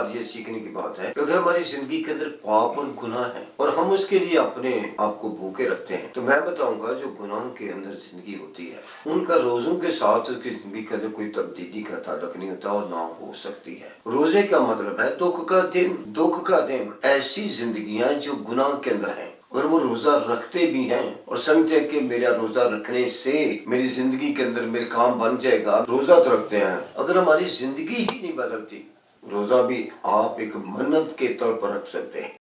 बात ये सीखने की बात है कि अगर हमारी जिंदगी के अंदर पाप और गुनाह है और हम उसके लिए अपने आप को भूखे रखते हैं, तो मैं बताऊंगा जो गुनाह के अंदर जिंदगी होती है उनका रोजों के साथ उसकी जिंदगी के अंदर कोई तब्दीली का ताल्लुक नहीं होता और ना हो सकती है। रोजे का मतलब है दुख का दिन ऐसी जिंदगियां जो गुनाह के अंदर है और वो रोजा रखते भी हैं और समझते हैं कि मेरा रोजा रखने से मेरी जिंदगी के अंदर मेरे काम बन जाएगा, रोजा तो रखते हैं। अगर हमारी जिंदगी ही नहीं बदलती, रोजा भी आप एक मन्नत के तौर पर रख सकते हैं।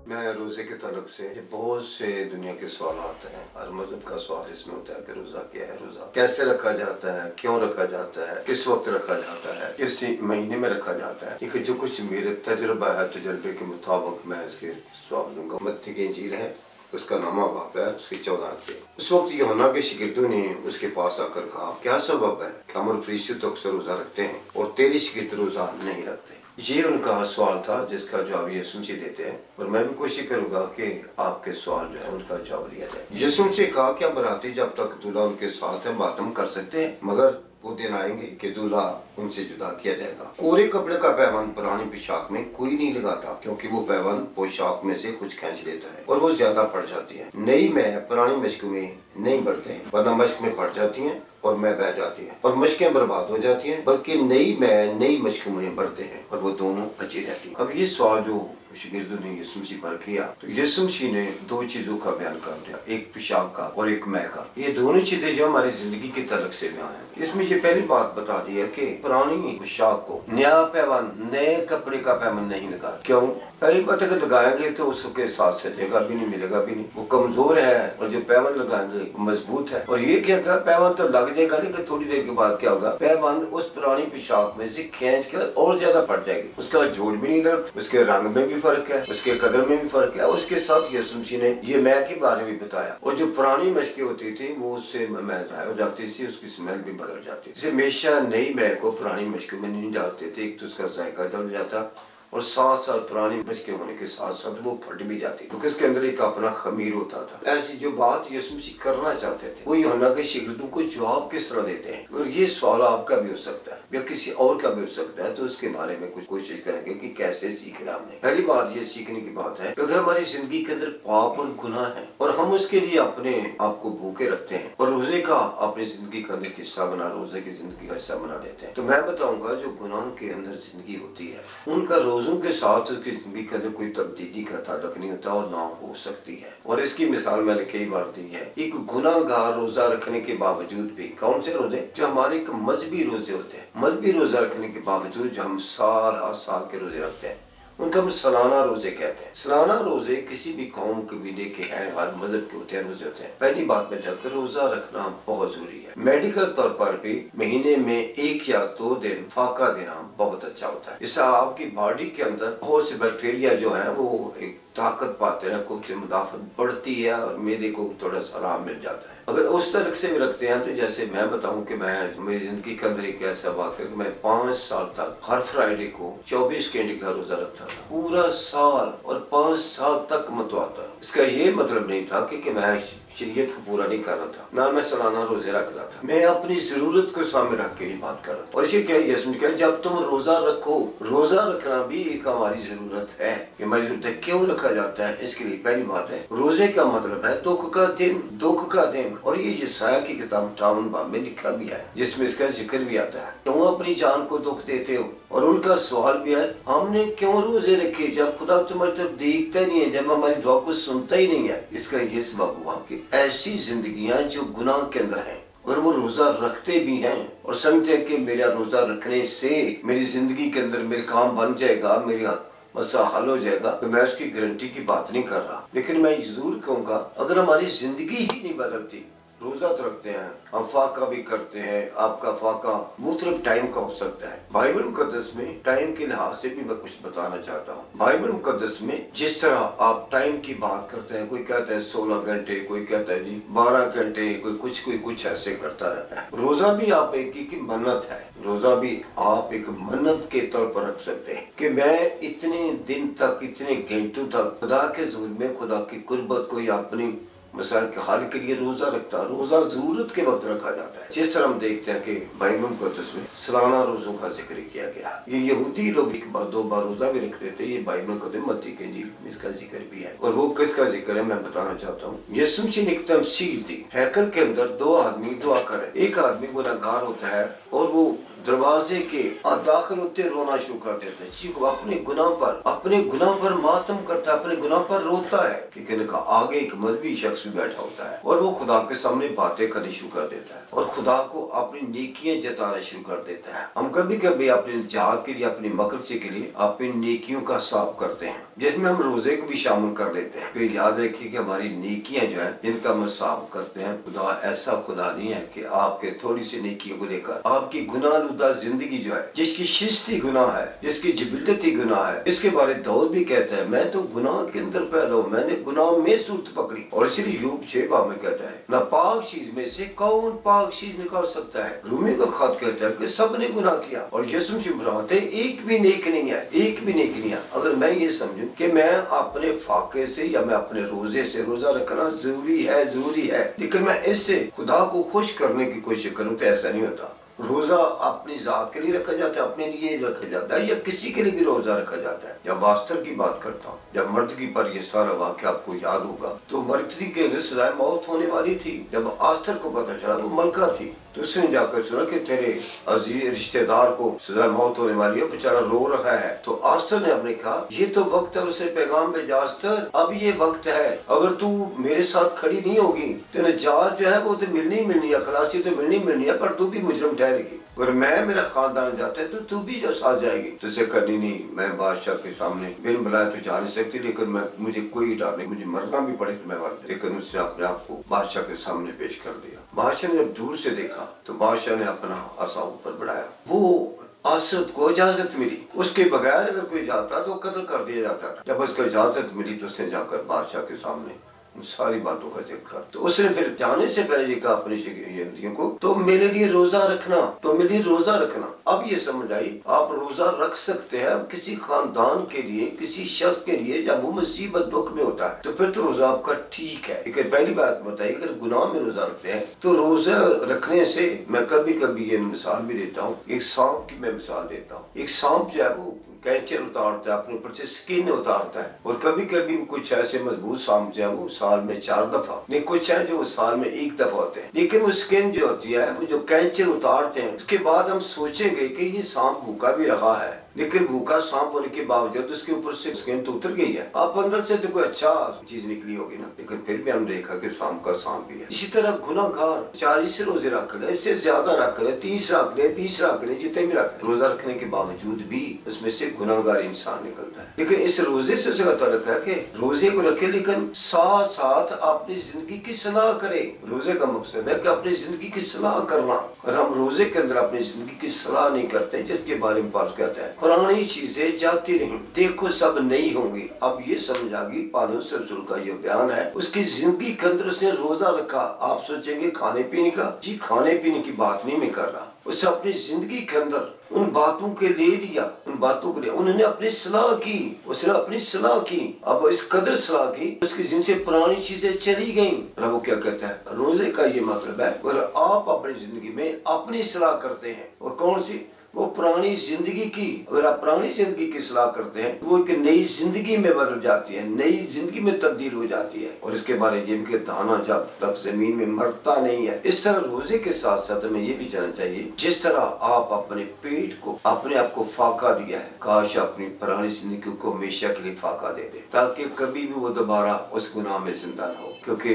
मैं रोजे के ताल्लुक से बहुत से दुनिया के सवाल आते हैं। हर मजहब का सवाल इसमें होता है कि रोजा क्या है, रोजा कैसे रखा जाता है, क्यों रखा जाता है, किस वक्त रखा जाता है, किस महीने में रखा जाता है। लेकिन जो कुछ मेरे तजुर्बा है, तजुर्बे के मुताबिक मैं इसके जवाब दूंगा। मत्ती की इंजील है, उसका नामा बाप है, उसकी 14 के। उस वक्त यूहन्ना के शागिर्दों ने उसके पास आकर कहा, क्या सबब है कि हम फरीसी तो अक्सर रोजा रखते हैं और तेरे शागिर्द रोजा नहीं रखते। ये उनका सवाल था जिसका जवाब यीशु मसीह देते हैं और मैं भी कोशिश करूंगा कि आपके सवाल जो है उनका जवाब दिया जाए। यीशु मसीह कहा क्या बराती जब तक दूल्हा उनके साथ है मातम कर सकते हैं, मगर वो दिन आएंगे कि दूल्हा उनसे जुदा किया जाएगा। कोरे कपड़े का पैबंद पुरानी पोशाक में कोई नहीं लगाता, क्योंकि वो पैबंद पोशाक में से कुछ खींच लेता है और वो ज्यादा पड़ जाती है। नई में पुरानी मश्क में नहीं बढ़ते, वरना मश्क में पड़ जाती हैं और मैं बह जाती है और मशकें बर्बाद हो जाती हैं, बल्कि नई में नई मशक में बढ़ते हैं और वो दोनों अच्छी रहती हैं। अब ये सवाल जो शागिर्दों ने यीशु मसीह पर किया, तो यीशु मसीह ने दो चीजों का बयान कर दिया, एक पोशाक का और एक मैं का। ये दोनों चीजें जो हमारी जिंदगी के तलक से बयान है। इसमें ये पहली बात बता दी है कि पुरानी पोशाक को नया पैबंद, नए कपड़े का पैबंद नहीं लगा। क्यों? पहली बात अगर लगाएंगे तो उसके साथ सजेगा भी नहीं, मिलेगा भी नहीं, वो कमजोर है। और जो पैबंद लगाएंगे मजबूत है। और ये क्या था, पैबंद तो लग जाएगा, लेकिन थोड़ी देर के बाद क्या होगा, पैबंद उस पुरानी पोशाक में से खींच कर और ज्यादा पड़ जाएगी। उसका जोड़ भी नहीं लग, उसके रंग में भी फर्क है, उसके कदर में भी फर्क है। और उसके साथ यीशु मसीह ने ये मैं के बारे में बताया। और जो पुरानी मशकें होती थी वो उससे मैं जाहिर हो जाती थी, उसकी स्मेल भी बदल जाती थी। हमेशा नई मैं को पुरानी मशकों में नहीं डालते थे, एक तो उसका जायका जल जाता और साथ साथ पुरानी मशकें होने के साथ साथ वो फट भी जाती, क्योंकि उसके अंदर एक अपना खमीर होता था। ऐसी जो बात यीशु मसीह करना चाहते थे वो यूहन्ना के शागिर्दों को जवाब किस तरह देते हैं। और ये सवाल आपका भी हो सकता है या किसी और का भी हो सकता है, तो उसके बारे में कुछ कोशिश करेंगे कि कैसे सीखना हमने। पहली बात ये सीखने की बात है कि अगर हमारी जिंदगी के अंदर पाप और गुनाह है और हम उसके लिए अपने आप को भूखे रखते हैं और रोजे का अपनी जिंदगी का अंदर हिस्सा बना, रोजे की जिंदगी का हिस्सा बना देते हैं, तो मैं बताऊंगा जो गुनाह के अंदर जिंदगी होती है उनका रोजों के साथ उसकी जिंदगी के अंदर कोई तब्दीली का ताल्लुक नहीं होता और ना हो सकती है। और इसकी मिसाल मैंने कई बार दी है। एक गुनाहगार रोजा रखने के बावजूद भी, कौन से रोजे? जो हमारे एक मजहबी रोजे होते हैं, मजहबी रोजा रखने के बावजूद जो हम साल के रोजे रखते हैं उनका हम सालाना रोजे कहते हैं। सालाना रोजे किसी भी कौम कबीले के हैं, हर मजहब के होते हैं, रोजे होते हैं। पहली बात में जाकर रोजा रखना बहुत जरूरी है। मेडिकल तौर पर भी महीने में 1 या 2 दिन फाका देना बहुत अच्छा होता है। इससे आपकी बॉडी के अंदर बहुत से बैक्टीरिया जो है वो एक ताकत पाते हैं, कुछ मुदाफत बढ़ती है और मेदे को थोड़ा सा आराम मिल जाता है। अगर उस तरह से भी रखते हैं तो जैसे मैं बताऊं कि मैं मेरी जिंदगी के अंदर एक ऐसा वाक़या कि मैं 5 साल तक हर फ्राइडे को 24 घंटे का रोजा रखता था, पूरा साल, और 5 साल तक मतवाता। इसका ये मतलब नहीं था कि मैं शरीयत को पूरा नहीं कर रहा था, ना मैं सालाना रोजे रख रहा था, मैं अपनी जरूरत को सामने रख के ये बात कर रहा था। और इसी क्या यीशु ने कहा जब तुम रोजा रखो, रोजा रखना भी एक हमारी जरूरत है। कि हमारी जरूरत है, क्यों रखा जाता है? इसके लिए पहली बात है रोजे का मतलब है दुख का दिन। और ये यशायाह की किताब 58 बाब में लिखा भी है, जिसमें इसका जिक्र भी आता है। तुम अपनी जान को दुख देते हो। और उनका सवाल भी है हमने क्यों रोजे रखे जब खुदा तुम्हारी तरफ देखता ही नहीं है, जब हमारी दुआ को सुनता ही नहीं है। इसका ये सबब हुआ कि ऐसी जिंदगियां जो गुनाह के अंदर हैं और वो रोजा रखते भी हैं और समझते हैं कि मेरा रोजा रखने से मेरी जिंदगी के अंदर मेरे काम बन जाएगा, मेरा मसला हल हो जाएगा, तो मैं उसकी गारंटी की बात नहीं कर रहा। लेकिन मैं जरूर कहूंगा अगर हमारी जिंदगी ही नहीं बदलती रोजा तो रखते हैं, हम फाका भी करते हैं। आपका फाका मुख्तलिफ टाइम का हो सकता है। बाइबल मुकद्दस में टाइम के लिहाज से भी मैं कुछ बताना चाहता हूँ। बाइबल मुकद्दस में जिस तरह आप टाइम की बात करते हैं, कोई कहता है 16 घंटे, कोई कहता है जी 12 घंटे, कोई कुछ ऐसे करता रहता है। रोजा भी आप एक मन्नत है, रोजा भी आप एक मन्नत के तौर पर रख सकते हैं कि मैं इतने दिन तक, इतने घंटों तक खुदा के हुजूर में, खुदा की कुर्बत को या अपनी मसाइल के हल के लिए रोजा रखता। रोजा जरूरत के वक्त रखा जाता है। जिस तरह हम देखते हैं कि बाइबल मुकद्दस में सालाना रोजों का जिक्र किया गया। ये यहूदी लोग एक बार 2 बार रोजा भी रखते थे। ये बाइबल मुकद्दस मत्ती के इंजील में इसका जिक्र भी है। और वो किसका जिक्र है मैं बताना चाहता हूँ। यीशु मसीह ने एक तमसील दी। हैकल के अंदर 2 आदमी दुआ कर रहे। एक आदमी गुनहगार होता है और वो दरवाजे के दाखिल होते रोना शुरू कर देता है। जी अपने गुनाह पर मातम करता है, अपने गुनाह पर रोता है। लेकिन आगे एक मजहबी शख्स भी बैठा होता है और वो खुदा के सामने बातें करनी शुरू कर देता है और खुदा को अपनी नेकियां जताना शुरू कर देता है। हम कभी कभी अपने जहाद के लिए, अपनी मकसद के लिए अपनी नेकियों का हिसाब करते हैं, जिसमें हम रोजे को भी शामिल कर लेते हैं। फिर याद रखिए कि हमारी नेकियां जो है जिनका हम हिसाब करते हैं, खुदा ऐसा खुदा नहीं है कि आपके थोड़ी सी नेकियों को लेकर आपकी गुनाहनुदा जिंदगी जो है, जिसकी शिस्ती गुनाह है, जिसकी जिबिलती गुनाह है, इसके बारे दाऊद भी कहता है मैं तो गुनाह के अंदर पैदा हूँ, मैंने गुनाह में सूरत पकड़ी। और इसलिए यूब 6 में कहता है नापाक चीज में से कौन पाक चीज निकाल सकता है। रूमी का खत कहता है कि सब ने गुनाह किया और यीशु मसीह फरमाते हैं एक भी नेक नहीं है, एक भी नेक नहीं है। अगर मैं ये समझूं कि मैं अपने फाके से या मैं अपने रोजे से रोजा रखना जरूरी है, लेकिन मैं इससे खुदा को खुश करने की कोशिश करूं तो ऐसा नहीं होता। रोजा अपनी जात के लिए रखा जाता है, अपने लिए रखा जाता है, या किसी के लिए भी रोजा रखा जाता है। जब आस्तर की बात करता हूँ, जब मर्दगी पर ये सारा वाक्य आपको याद होगा, तो मर्दगी के लिए सजाए मौत होने वाली थी। जब आस्तर को पता चला वो मलका थी, तो उसने जाकर सुना कि तेरे अजीज रिश्तेदार को सजा मौत होने वाली है, बेचारा रो रहा है। तो आस्तर ने अपने कहा ये तो वक्त है, उसने पैगाम भेजा आस्तर अब ये वक्त है, अगर तू मेरे साथ खड़ी नहीं होगी तो निजात जो है वो तो मिलनी है, खलासी तो मिलनी है, पर तू भी मुजरम ठहरेगी। अगर मैं मेरा खानदान जाता है तो तू भी जो साथ जाएगी। तो उसे करनी नहीं, मैं बादशाह के सामने बिन बुलाए तो जा नहीं सकती, लेकिन मुझे कोई डर नहीं, मुझे मरना भी पड़े तो मैं मर। लेकिन उसने अपने आप को बादशाह के सामने पेश कर दिया। बादशाह ने जब दूर से देखा तो बादशाह ने अपना आसा ऊपर बढ़ाया। वो आसद को इजाजत मिली, उसके बगैर अगर कोई जाता तो कत्ल कर दिया जाता था। जब उसको इजाजत मिली तो उसने जाकर बादशाह के सामने सारी बातों का जिक्र। तो उसने फिर जाने से पहले ये कहा अपने यहूदियों को तो मेरे लिए रोजा रखना। अब ये समझ आई आप रोजा रख सकते हैं किसी खानदान के लिए, किसी शख्स के लिए जब वो मुसीबत दुख में होता है, तो फिर तो रोजा आपका ठीक है। लेकिन पहली बात बताइए, अगर गुनाह में रोजा रखते हैं तो रोजा रखने से मैं कभी कभी ये मिसाल भी देता हूँ, एक सांप की मैं मिसाल देता हूँ। एक सांप जो है वो कैंचर उतारता है, अपने ऊपर से स्किन उतारता है, और कभी कभी कुछ ऐसे मजबूत सांप जो है वो साल में 4 दफा, नहीं कुछ है जो साल में 1 दफा होते हैं। लेकिन वो स्किन जो होती है वो जो कैंचर उतारते हैं, उसके बाद हम सोचेंगे कि ये सांप भूखा भी रहा है, लेकिन भूखा सांप होने के बावजूद उसके ऊपर से स्किन तो उतर गई है, आप अंदर से तो कोई अच्छा चीज निकली होगी ना, लेकिन फिर भी हम देखा कि सांप का सांप भी है। इसी तरह गुनाहगार 40 रोजे रख ले, इससे ज्यादा रख ले, 30 रख ले, 20 रख ले, जितने भी रख ले, रोजा रखने के बावजूद भी उसमें से गुनाहगार इंसान निकलता है। लेकिन इस रोजे से पता लगता है कि रोजे को रखे, लेकिन साथ साथ अपनी जिंदगी की सलाह करे। रोजे का मकसद है कि अपनी जिंदगी की सलाह करना, और हम रोजे के अंदर अपनी जिंदगी की सलाह नहीं करते, जिसके बारे में पास कहता है पुरानी चीजें जाती रही, देखो सब नहीं होंगी। अब ये समझ आ गई पौलुस रसूल का ये बयान है, उसकी जिंदगी के अंदर उसने रोजा रखा। आप सोचेंगे खाने पीने का, जी खाने पीने की बात नहीं मैं कर रहा, उसने अपनी जिंदगी के अंदर उन बातों के ले लिया, उन बातों के लिए उन्होंने अपनी सलाह की, उसने अपनी सलाह की। अब इस कदर सलाह की उसकी जिनसे पुरानी चीजें चली गईं। और वो क्या कहता है, रोजे का ये मतलब है अगर आप अपनी जिंदगी में अपनी सलाह करते हैं, और कौन सी, वो पुरानी जिंदगी की, अगर आप पुरानी जिंदगी की सलाह करते हैं वो एक नई जिंदगी में बदल जाती है, नई जिंदगी में तब्दील हो जाती है। और इसके बारे में कि दाना जब तक जमीन में मरता नहीं है, इस तरह रोजे के साथ साथ हमें ये भी जानना चाहिए, जिस तरह आप अपने पेट को, अपने आप को फाका दिया है, काश अपनी पुरानी जिंदगी को हमेशा के लिए फाका दे दे, ताकि कभी भी वो दोबारा उस गुनाह में जिंदा न हो। क्योंकि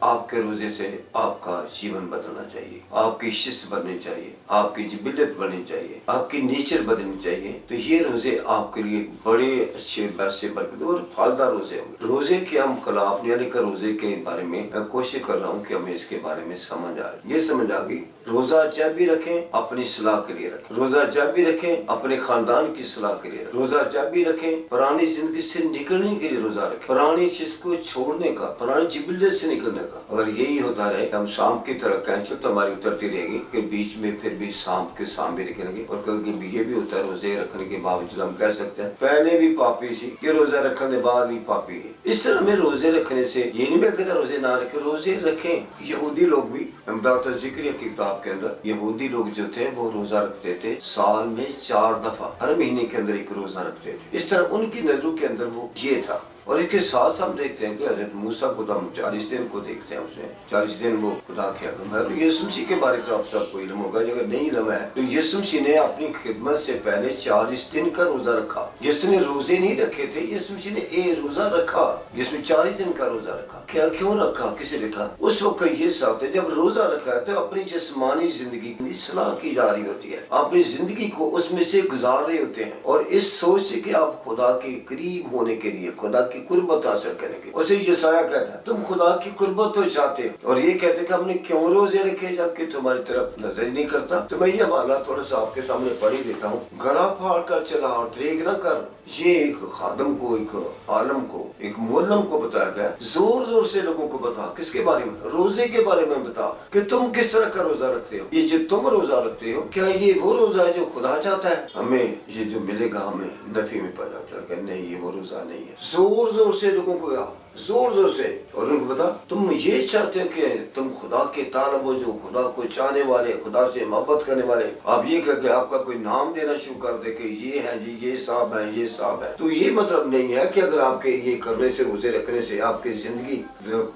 آپ کے روزے سے آپ کا جیون بدلنا چاہیے، آپ کی شخص بدلنی چاہیے، آپ کی جبلت بننی چاہیے، آپ کی نیچر بدلنی چاہیے. تو یہ روزے آپ کے لیے بڑے اچھے برسے برکت اور پھلدار روزے ہوں گے. روزے کے ہم خلاف نہیں، لیکن روزے کے بارے میں کوشش کر رہا ہوں کہ ہمیں اس کے بارے میں سمجھ آئے. یہ سمجھ آ گئی، روزہ جب بھی رکھیں اپنی صلاح کے لیے رکھیں، روزہ جب بھی رکھیں اپنے خاندان کی صلاح کے لیے رکھیں، روزہ جب بھی رکھیں پرانی زندگی سے نکلنے کے لیے روزہ رکھیں، پرانی چیز کو چھوڑنے کا، پرانی جبلت سے نکلنے کا. اگر یہی ہوتا رہے ہم شام کی طرح کینسل تو ہماری اترتی رہے گی کہ بیچ میں پھر بھی شام بھی نکلیں گے. اور کبھی یہ بھی ہوتا ہے روزے رکھنے کے باوجود ہم کہہ سکتے ہیں پہلے بھی پاپی سی، یہ روزہ رکھنے بعد بھی پاپی ہے. اس طرح ہمیں روزے رکھنے سے یہ نہیں میں کہتا روزے نہ رکھیں، روزے رکھیں. یہودی لوگ بھی امداد ذکر کی کتاب کے اندر یہودی لوگ جو تھے وہ روزہ رکھتے تھے سال میں 4 دفعہ، ہر مہینے کے اندر ایک روزہ رکھتے تھے. اس طرح ان کی نظروں کے اندر وہ یہ تھا. اور اس کے ساتھ ہم دیکھتے ہیں کہ حضرت موسیٰ کو ہم 40 دن کو دیکھتے ہیں، اس نے 40 دن وہ خدا کیا کرنا. یسوع مسیح کے بارے تو آپ سب کو علم ہوگا، اگر نہیں علم ہے تو یسوع مسیح نے اپنی خدمت سے پہلے 40 دن کا روزہ رکھا. یسوع نے روزے نہیں رکھے تھے، یسوع مسیح نے روزہ رکھا، جس میں 40 دن کا روزہ رکھا. کیوں رکھا، کسے لکھا؟ اس وقت یہ ساتھ ہے جب روزہ رکھا ہے تو اپنی جسمانی زندگی کی اصلاح کی جا رہی ہوتی ہے، اپنی زندگی کو اس میں سے گزار رہے ہوتے ہیں، اور اس سوچ سے کہ آپ خدا کے قریب ہونے کے لیے، خدا کی قربت حاصل کریں گے. اسے یسایہ کہتا ہے تم خدا کی قربت تو چاہتے ہو، اور یہ کہتے کہ ہم نے کیوں روزے رکھے جبکہ تمہاری طرف نظر ہی نہیں کرتا. تو میں یہ حوالہ تھوڑا سا آپ کے سامنے پڑھ ہی دیتا ہوں. گلا پھاڑ کر چلا اور دریغ نہ کر، یہ ایک خادم کو، ایک عالم کو، ایک معلم کو بتایا گیا. زور زور سے لوگوں کو بتا، کس کے بارے میں؟ روزے کے بارے میں بتا کہ تم کس طرح کا روزہ رکھتے ہو. یہ جو تم روزہ رکھتے ہو کیا یہ وہ روزہ ہے جو خدا چاہتا ہے؟ ہمیں یہ جو ملے گا ہمیں نفی میں پڑ جاتا ہے کہ نہیں یہ وہ روزہ نہیں ہے. زور زور سے لوگوں کو زور زور سے، اور ان کو بتا تم یہ چاہتے ہو کہ تم خدا کے طالب ہو، جو خدا کو چاہنے والے، خدا سے محبت کرنے والے. آپ یہ کہہ کے آپ کا کوئی نام دینا شروع کر دے کہ یہ ہے جی، یہ صاحب ہے، یہ صاحب ہے. تو یہ مطلب نہیں ہے کہ اگر آپ کے یہ کرنے سے، روزے رکھنے سے آپ کی زندگی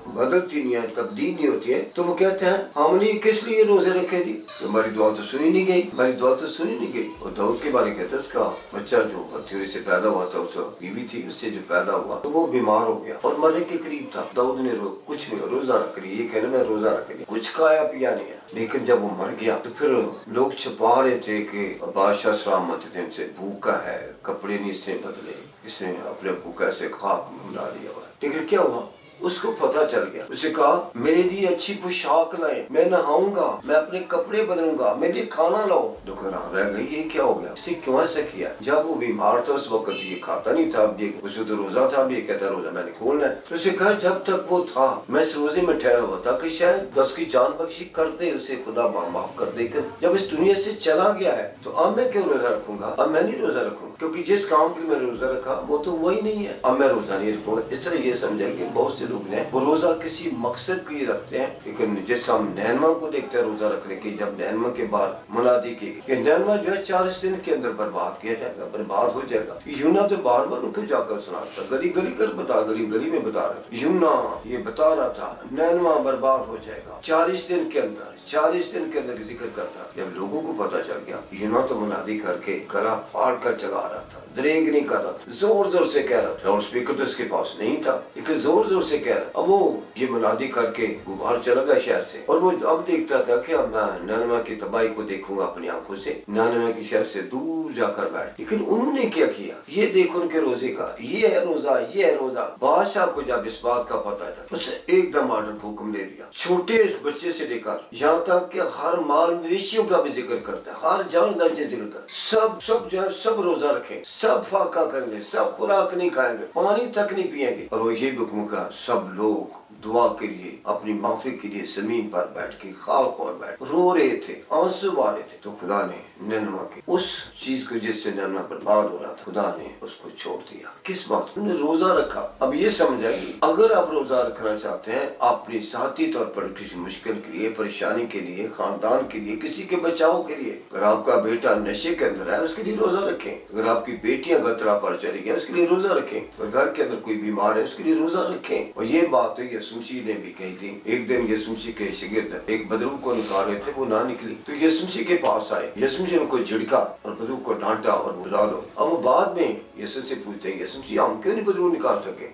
بدلتی نہیں ہے، تبدیل نہیں ہوتی ہے. تو وہ کہتے ہیں ہم نے کس لیے روزے رکھے جی؟ ہماری دعا تو سنی نہیں گئی، ہماری دعا تو سنی نہیں گئی. اور داؤد کے بارے کہتے ہیں اس کا بچہ جو ہتھیلی سے پیدا ہوا تھا، اس بیوی تھی، اس سے جو پیدا ہوا تو وہ بیمار ہو گیا اور مرنے کے قریب تھا. داؤد نے کچھ نہیں، روزہ رکھ لیا. یہ کہنا میں روزہ رکھ لیا، کچھ کھایا پیا نہیں ہے. لیکن جب وہ مر گیا تو پھر لوگ چھپا رہے تھے کہ بادشاہ سلامت دن سے بھوکا ہے، کپڑے نہیں اس نے بدلے، اس نے اپنے کو کیسے خواب ملا لیا ہوا. لیکن کیا ہوا؟ اس کو پتہ چل گیا. اسے کہا میرے لیے اچھی پوشاک لائیں، میں نہاؤں گا، میں اپنے کپڑے بدلوں گا، میرے لیے کھانا لاؤ. دکھ رہ گئی یہ کیا ہو گیا، اس نے کیوں ایسا کیا؟ جب وہ بیمار تھا اس وقت یہ کھاتا نہیں تھا، اب یہ اس کو تو روزہ تھا، اب یہ کہتا ہے روزہ میں نے کھولنا ہے. تو اسے کہا جب تک وہ تھا میں اس روزے میں ٹھہرا ہوا تھا کہ شاید اس کی جان بخشی کرتے اسے خدا معاف کر دے. کر جب اس دنیا سے چلا گیا ہے تو اب میں کیوں روزہ رکھوں گا؟ اب میں نہیں روزہ رکھوں گا کیونکہ جس کام کے لیے میں روزہ رکھا وہ تو وہی نہیں ہے، اب میں روزہ نہیں رکھوں گا. اس طرح یہ سمجھا کہ بہت سے لوگ ہیں وہ روزہ کسی مقصد کے لیے رکھتے ہیں. لیکن جس ہم نینوا کو دیکھتے ہیں روزہ رکھنے کی، جب نینوا کے بعد منادی کی کہ نینوا جو ہے 40 دن کے اندر برباد کیا جائے گا، برباد ہو جائے گا. یونا تو بار بار ان کو جا کر سنا تھا، گلی گلی کر بتا، گلی گلی میں بتا رہا تھا. یونا یہ بتا رہا تھا نینوا برباد ہو جائے گا 40 دن کے اندر، 40 دن کے اندر ذکر کرتا. جب لوگوں کو پتا چل گیا، یونا تو منادی کر کے گلا پھاڑ کر چلا رہا تھا، دریغ نہیں کر رہا تھا، زور زور سے کہہ رہا تھا. لاؤڈ اسپیکر تو اس کے پاس نہیں تھا لیکن زور زور سے کہہ رہا. اب وہ یہ منادی کر کے وہ باہر چلا گیا شہر سے، اور وہ اب دیکھتا تھا کہ اب میں نینوا کی تباہی کو دیکھوں گا اپنی آنکھوں سے، نینوا کی شہر سے دور جا کر بیٹھ. لیکن انہوں نے کیا کیا؟ یہ دیکھ ان کے روزے کا، یہ ہے روزہ، یہ ہے روزہ. بادشاہ کو جب اس بات کا پتہ تھا اس نے ایک دم آرڈر کو حکم دے دیا، چھوٹے بچے سے لے کر یہاں تک کہ ہر مال مویشیوں کا بھی ذکر کرتا ہے، ہر جاندار سے ذکر کرتا ہے. سب جو ہے سب روزہ رکھیں، سب فاقہ کریں گے، سب خوراک نہیں کھائیں گے، پانی تک نہیں پئیں گے. اور وہ یہ حکم کا سب لوگ دعا کے لیے، اپنی معافی کے لیے زمین پر بیٹھ کے خاک پر بیٹھ رو رہے تھے، آنسو آ رہے تھے. تو خدا نے نینوا کی اس چیز کو جس سے نینوا برباد ہو رہا تھا، خدا نے اس کو چھوڑ دیا. کس بات؟ انہوں نے روزہ رکھا. اب یہ سمجھا کہ اگر آپ روزہ رکھنا چاہتے ہیں اپنی ذاتی طور پر کسی مشکل کے لیے، پریشانی کے لیے، خاندان کے لیے، کسی کے بچاؤ کے لیے، اگر آپ کا بیٹا نشے کے اندر ہے اس کے لیے روزہ رکھیں. اگر آپ کی بیٹیاں غلطراہ پر چلی گئی اس کے لیے روزہ رکھیں. اگر گھر کے اندر کوئی بیمار ہے اس کے لیے روزہ رکھیں. اور یہ بات تو یسوع مسیح نے بھی کہی تھی. ایک دن یسوع مسیح کے شاگرد ایک بدرو کو نکال رہے تھے، وہ نہ نکلی تو یسوع مسیح کے پاس آئے. یسوع مسیح نے ان کو جھڑکا اور بدرو کو ڈانٹا اور بلا دو. اب وہ بعد میں یسوع سے پوچھتے ہیں یسوع مسیح ہم کیوں نہیں بدرو نکال سکے؟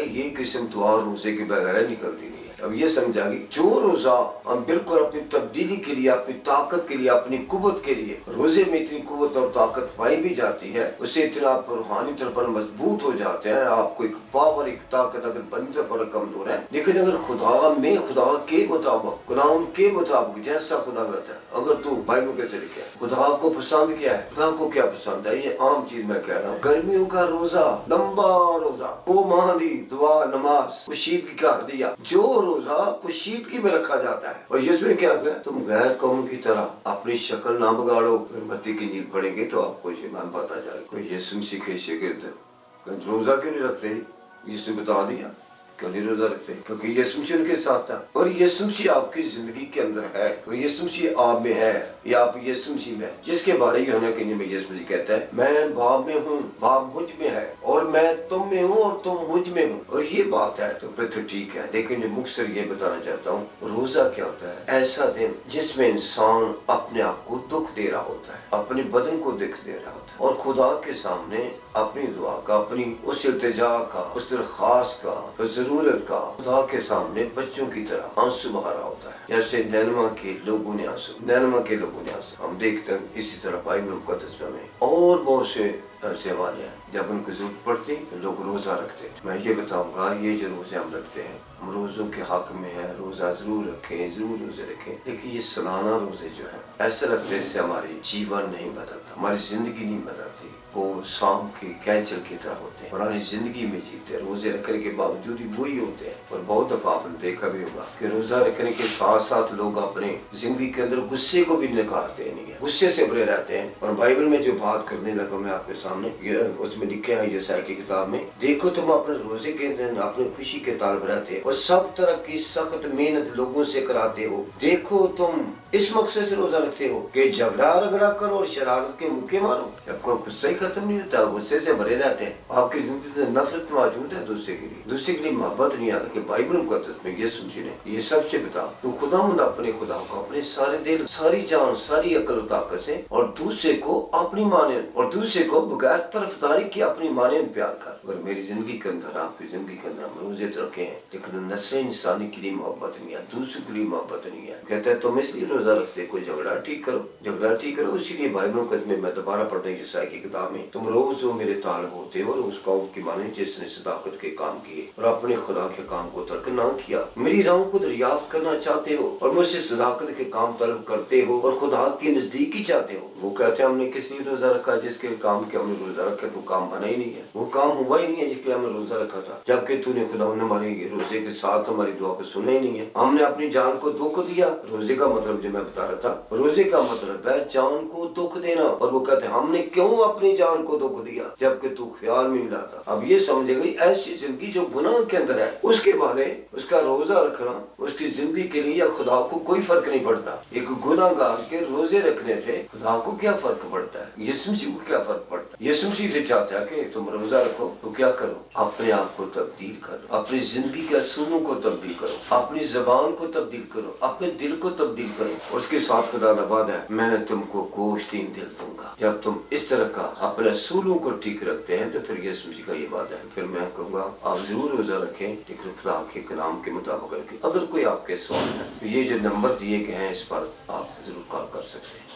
یہ قسم دعا روزے کے بغیر نکلتی نہیں ہے. اب یہ سمجھا گی جو روزہ ہم بالکل اپنی تبدیلی کے لیے، اپنی طاقت کے لیے، اپنی قوت کے لیے، روزے میں اتنی قوت اور طاقت پائی بھی جاتی ہے، اس سے اتنا آپ روحانی طور پر مضبوط ہو جاتے ہیں، آپ کو ایک پاور، ایک طاقت اگر بندر پر کمزور ہے، لیکن اگر خدا میں، خدا کے مطابق، قرآن کے مطابق جیسا خدا کہتا ہے، اگر تو بائبل کے طریقے خدا کو پسند کیا ہے، خدا کو کیا پسند ہے، یہ عام چیز میں کہہ رہا ہوں، گرمیوں کا روزہ، لمبا روزہ، وہ مہدی دعا نماز کشیدگی کا دیا، جو روزہ کشیدگی میں رکھا جاتا ہے، اور اس میں کیا ہے، تم غیر قوم کی طرح اپنی شکل نہ بگاڑو، متی کی نیند پڑیں گے تو آپ کو ایمان پاتا جائے، کوئی یسوع مسیح کے شاگرد روزہ کیوں نہیں رکھتے، یسوع نے بتا دیا کیوں نہیں روزہ رکھتے، کیونکہ یسوع مسیح ان کے ساتھ تھا، اور یسوع مسیح آپ کی زندگی کے اندر ہے، یسوع مسیح آپ میں ہے، یا آپ یسوع مسیح میں، جس کے بارے میں کہیں میں یسوع مسیح کہتا ہے میں باپ میں ہوں، باپ مجھ میں ہے، اور میں تم میں ہوں اور تم مجھ میں ہوں، اور یہ بات ہے تو پھر تو ٹھیک ہے، لیکن جو مختصر یہ بتانا چاہتا ہوں، روزہ کیا ہوتا ہے، ایسا دن جس میں انسان اپنے آپ کو دکھ دے رہا ہوتا ہے، اپنے بدن کو دکھ دے رہا ہوتا ہے، اور خدا کے سامنے اپنی دعا کا، اپنی اس التجا کا، اس درخواست کا، اس ضرورت کا خدا کے سامنے بچوں کی طرح آنسو بہا رہا ہوتا ہے، جیسے نینوا کے لوگوں نے آنسو ہم دیکھتے ہیں، اسی طرح بائبل مقدس میں اور بہت سے ایسے والے ہیں جب ان کو ضرورت پڑتی تو لوگ روزہ رکھتے ہیں۔ میں یہ بتاؤں گا یہ جو روزے ہم رکھتے ہیں ہم روزوں کے حق میں ہیں، روزہ ضرور رکھیں، ضرور روزے رکھیں، لیکن یہ سالانہ روزے جو ہیں ایسے رکھنے سے ہماری جیون نہیں بدلتا، ہماری زندگی نہیں بدلتی، وہ شام کی کینچر کی طرح ہوتے ہیں، پرانی زندگی میں جیتے ہیں، روزے رکھنے کے باوجود ہی وہی ہوتے ہیں، اور بہت دفعہ آپ نے دیکھا بھی ہوگا کہ روزہ رکھنے کے ساتھ ساتھ لوگ اپنے زندگی کے اندر غصے کو بھی نکالتے نہیں ہیں، غصے سے بھرے رہتے ہیں، اور بائبل میں جو بات کرنے لگا میں آپ کے سامنے، اس میں لکھا ہے یسائی کی کتاب میں، دیکھو تم اپنے روزے کے دن اپنے خوشی کے طالب رہتے اور سب طرح کی سخت محنت لوگوں سے کراتے ہو، دیکھو تم اس مقصد سے روزہ رکھتے ہو کہ جھگڑا رگڑا کرو اور شرارت کے موقع مارو، جب کوئی غصہ ہی ختم نہیں ہوتا، غصے سے بھرے رہتے ہیں، آپ کی زندگی میں نفرت موجود ہے، دوسرے کے لیے محبت نہیں آتا، کہ بائبل مقدس میں یسوع مسیح نے یہ سب سے بتا تو خدا مند اپنے خدا کو اپنے سارے دل، ساری جان، ساری عقل و طاقت سے، اور دوسرے کو اپنی مانند، اور دوسرے کو بغیر طرفداری کی اپنی مانند پیار کر۔ اگر میری زندگی کے اندر، آپ کی زندگی کے اندر ہم روزے تو رکھے ہیں لیکن نسل انسانی کے لیے محبت نہیں ہے، دوسرے کے لیے محبت نہیں ہے، کہتا ہے تم اس لیے روزہ رکھتے کوئی جھگڑا ٹھیک کرو، جھگڑا ٹھیک کرو، اسی لیے بائبل میں دوبارہ پڑھتا ہوں یسائی کی کتاب میں، تم روز جو میرے طالب ہوتے ہو اور اس قوم کی مانند جس نے صداقت کے کام کیے اور اپنے خدا کے کام کو ترک نہ کیا، میری راہوں کو دریافت کرنا چاہتے ہو اور مجھ سے صداقت کے کام طلب کرتے ہو اور خدا کی نزدیکی چاہتے ہو۔ وہ کہتے ہیں ہم نے کس لیے روزہ رکھا، جس کے کام کے ہم نے روزہ رکھا تو کام بنا ہی نہیں ہے، وہ کام ہوا ہی نہیں ہے جس کے ہم نے روزہ رکھا تھا، جبکہ تو نے خدا نے ہماری روزے کے ساتھ ہماری دعا کو سنا ہی نہیں ہے، ہم نے اپنی جان کو دکھ دیا۔ روزے کا مطلب جو میں بتا رہا تھا، روزے کا مطلب ہے جان کو دکھ دینا، اور وہ کہتے ہیں ہم نے کیوں اپنی جان کو دکھ دیا جبکہ تو خیال میں ملا تھا۔ اب یہ سمجھے گئی ایسی زندگی جو گناہ کے اندر ہے، اس کے بارے اس کا روزہ رکھنا اس کی زندگی کے لیے یا خدا کو کوئی فرق نہیں پڑتا۔ ایک گناہ گار کے روزے رکھنے سے خدا کو کیا فرق پڑتا ہے، یسوع مسیح کو کیا فرق پڑتا ہے؟ یسوع مسیح سے چاہتا ہے کہ تم روزہ رکھو تو کیا کرو، اپنے آپ کو تبدیل کرو، اپنی زندگی کے اصولوں کو تبدیل کرو، اپنی زبان کو تبدیل کرو، اپنے دل کو تبدیل کرو، اس کے ساتھ خدا کا وعدہ ہے میں تم کو گوشتین دل دوں گا۔ جب تم اس طرح کا اپنے اصولوں کو ٹھیک رکھتے ہیں تو پھر یسوع مسیح کا یہ وعدہ ہے، پھر میں کہوں گا آپ ضرور روزہ رکھیں لیکن خدا کے کلام کے مطابق رکھیں۔ اگر کوئی آپ کے سوال ہے تو یہ جو نمبر دیے گئے ہیں اس پر آپ ضرور کال کر سکتے ہیں۔